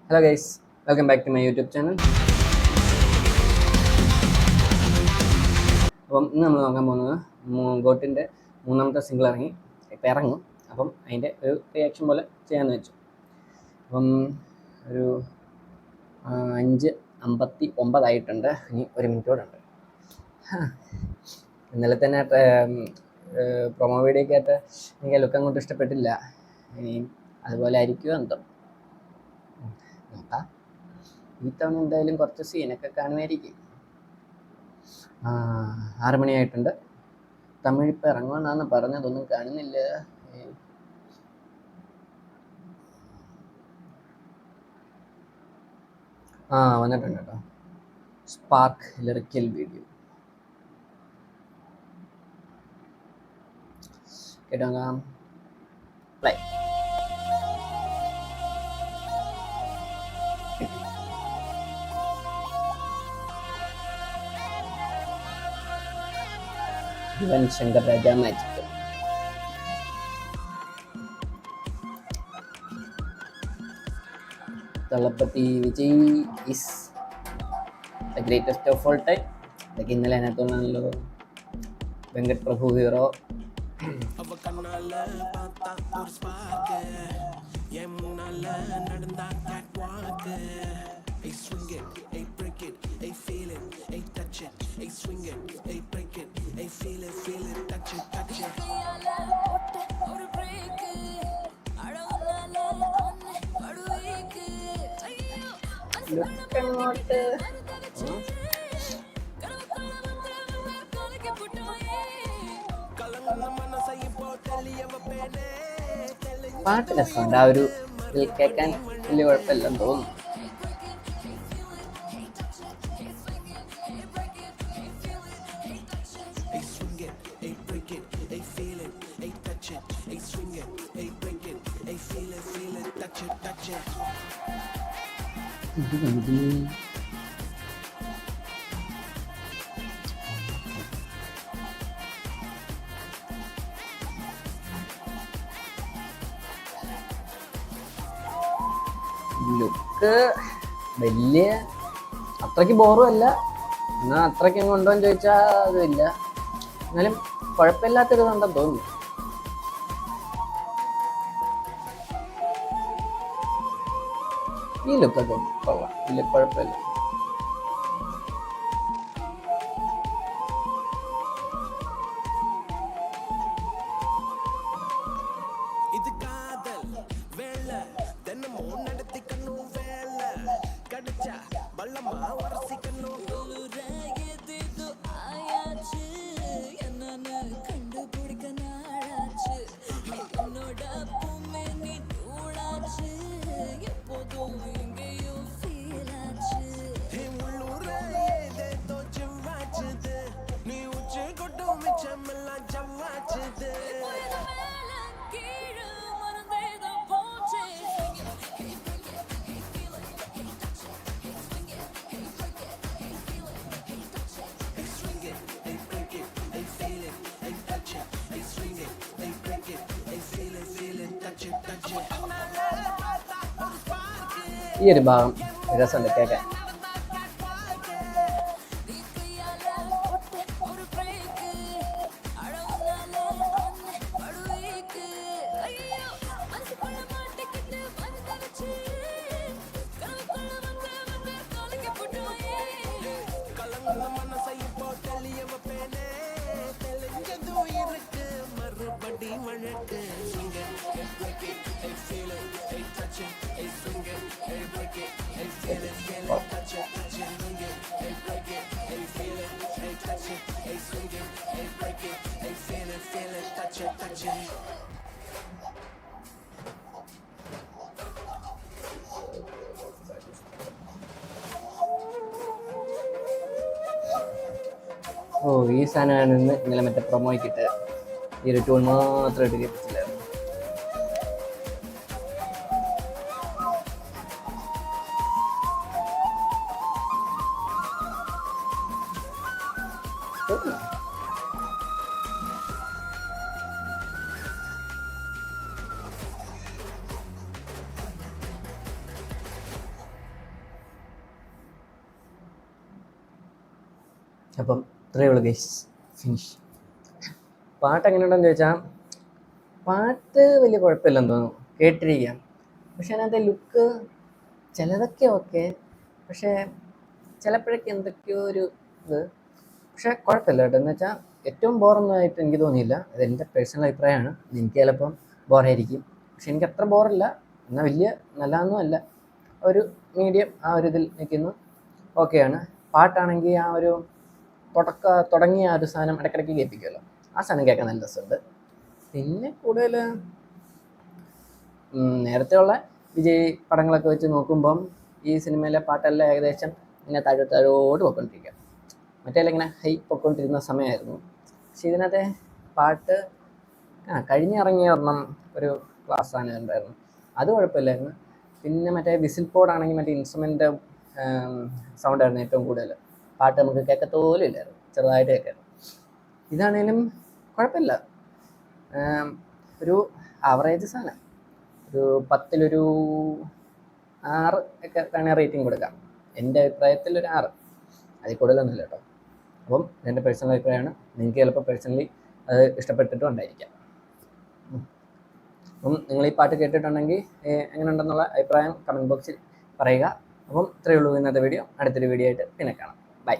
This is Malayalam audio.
Hello guys, welcome back to my YouTube channel. അപ്പം ഇന്ന് നമ്മൾ നോക്കാൻ പോകുന്നത് ഗോട്ടിൻ്റെ മൂന്നാമത്തെ സിംഗിൾ ഇപ്പം ഇറങ്ങും. അപ്പം അതിൻ്റെ ഒരു റിയാക്ഷൻ പോലെ ചെയ്യാമെന്ന് വെച്ചു. അപ്പം ഒരു 5:59 ഇനി 1 മിനിറ്റോടെ ഉണ്ട്. ഇന്നലെ തന്നെ പ്രൊമോ വീഡിയോക്കകത്ത് എനിക്ക് ലുക്ക് അങ്ങോട്ട് ഇഷ്ടപ്പെട്ടില്ല. ഇനി അതുപോലെ ആയിരിക്കുമോ എന്തോ നോക്കാം. ഈ തവണ എന്തായാലും കുറച്ച് സീനൊക്കെ കാണുമായിരിക്കും. 6 മണിയായിട്ടുണ്ട്. തമിഴ് ഇപ്പം ഇറങ്ങുമെന്നാണ് പറഞ്ഞതൊന്നും കാണുന്നില്ല. വന്നിട്ടുണ്ട് കേട്ടോ. സ്പാർക്ക് ലിറിക്കൽ വീഡിയോ കേട്ടോ. Play. Yuvan Shankar Raja magic. Thalapathy Vijay is the greatest of all time. അതൊക്കെ ഇന്നലെ അതിനകത്തുള്ളാണല്ലോ. വെങ്കട് പ്രഭു ഹീറോ. പാട്ട് രസമുണ്ട്. ആ ഒരു കേൾക്കാൻ വലിയ കുഴപ്പമില്ലെന്ന് തോന്നുന്നു. ലുക്ക് വലിയ അത്രയ്ക്ക് ബോറും അല്ല, എന്നാൽ അത്രയ്ക്ക് കൊണ്ടോ എന്ന് ചോദിച്ചാൽ അതുമില്ല. എന്നാലും കുഴപ്പമില്ലാത്തൊരു ഇതുണ്ടെന്ന് തോന്നുന്നു. ഈ ലുക്കൊക്കെ കൊള്ളാം, വലിയ കുഴപ്പമില്ല. ഈ ഒരു ഭാഗം രസമുണ്ട് കേൾക്കാൻ. ഈ സാധനമാണ് ഇന്നലെ മറ്റേ പ്രൊമോയ്ക്കിട്ട് ഈ ഒരു ട്യൂൺ മാത്രം ഇട്ട് കേൾപ്പിച്ചില്ലായിരുന്നു. അപ്പം ഇത്രയേ ഉള്ളൂ ഗൈസ്, ഫിനിഷ്. പാട്ട് എങ്ങനെയുണ്ടെന്ന് ചോദിച്ചാൽ പാട്ട് വലിയ കുഴപ്പമില്ലെന്ന് തോന്നുന്നു, കേട്ടിരിക്കാം. പക്ഷെ അതിനകത്തെ ലുക്ക് ചിലതൊക്കെ ഓക്കെ, പക്ഷേ ചിലപ്പോഴൊക്കെ എന്തൊക്കെയോ ഒരു ഇത്. പക്ഷെ കുഴപ്പമില്ല കേട്ടോ. എന്ന് വെച്ചാൽ ഏറ്റവും ബോറൊന്നുമായിട്ട് എനിക്ക് തോന്നിയില്ല. അത് എൻ്റെ പേഴ്സണൽ അഭിപ്രായമാണ്. എനിക്ക് ചിലപ്പം ബോറായിരിക്കും, പക്ഷെ എനിക്ക് അത്ര ബോറല്ല, എന്നാൽ വലിയ നല്ലതൊന്നും അല്ല, ഒരു മീഡിയം ആ ഒരു ഇതിൽ നിൽക്കുന്നു. ഓക്കെയാണ്. പാട്ടാണെങ്കിൽ ആ ഒരു തുടങ്ങിയ ആ ഒരു സാധനം ഇടയ്ക്കിടയ്ക്ക് കേൾപ്പിക്കുമല്ലോ, ആ സാധനം കേൾക്കാൻ നല്ല രസമുണ്ട്. പിന്നെ കൂടുതൽ നേരത്തെ ഉള്ള വിജയ് പടങ്ങളൊക്കെ വെച്ച് നോക്കുമ്പം ഈ സിനിമയിലെ പാട്ടെല്ലാം ഏകദേശം ഇങ്ങനെ താഴോട്ട് പൊയ്ക്കൊണ്ടിരിക്കുക. മറ്റേല്ലാം ഇങ്ങനെ ഹൈ പൊയ്ക്കൊണ്ടിരുന്ന സമയമായിരുന്നു. പക്ഷെ ഇതിനകത്തെ പാട്ട് കഴിഞ്ഞിറങ്ങിയ ഒരെണ്ണം ഒരു ക്ലാസ് സാധനം ഉണ്ടായിരുന്നു, അത് കുഴപ്പമില്ലായിരുന്നു. പിന്നെ മറ്റേ വിസിൽ പോഡാണെങ്കിൽ മറ്റേ ഇൻസ്ട്രുമെൻ്റ് സൗണ്ടായിരുന്നു ഏറ്റവും കൂടുതൽ. പാട്ട് നമുക്ക് കേൾക്കത്തോലും ഇല്ലായിരുന്നു, ചെറുതായിട്ട് കേൾക്കായിരുന്നു. ഇതാണേലും കുഴപ്പമില്ല, ഒരു ആവറേജ് സാധനം. ഒരു 10-1 6 ഒക്കെ വേണേൽ റേറ്റിംഗ് കൊടുക്കാം. എൻ്റെ അഭിപ്രായത്തിൽ ഒരു 6, അതിൽ കൂടുതലൊന്നുമില്ല കേട്ടോ. അപ്പം എൻ്റെ പേഴ്സണൽ അഭിപ്രായമാണ്. നിങ്ങൾക്ക് ചിലപ്പോൾ പേഴ്സണലി അത് ഇഷ്ടപ്പെട്ടിട്ടും ഉണ്ടായിരിക്കാം. അപ്പം നിങ്ങൾ ഈ പാട്ട് കേട്ടിട്ടുണ്ടെങ്കിൽ എങ്ങനെയുണ്ടെന്നുള്ള അഭിപ്രായം കമൻറ്റ് ബോക്സിൽ പറയുക. അപ്പം ഇത്രയേ ഉള്ളൂ ഇന്നത്തെ വീഡിയോ. അടുത്തൊരു വീഡിയോ ആയിട്ട് പിന്നെ കാണാം. ബൈ.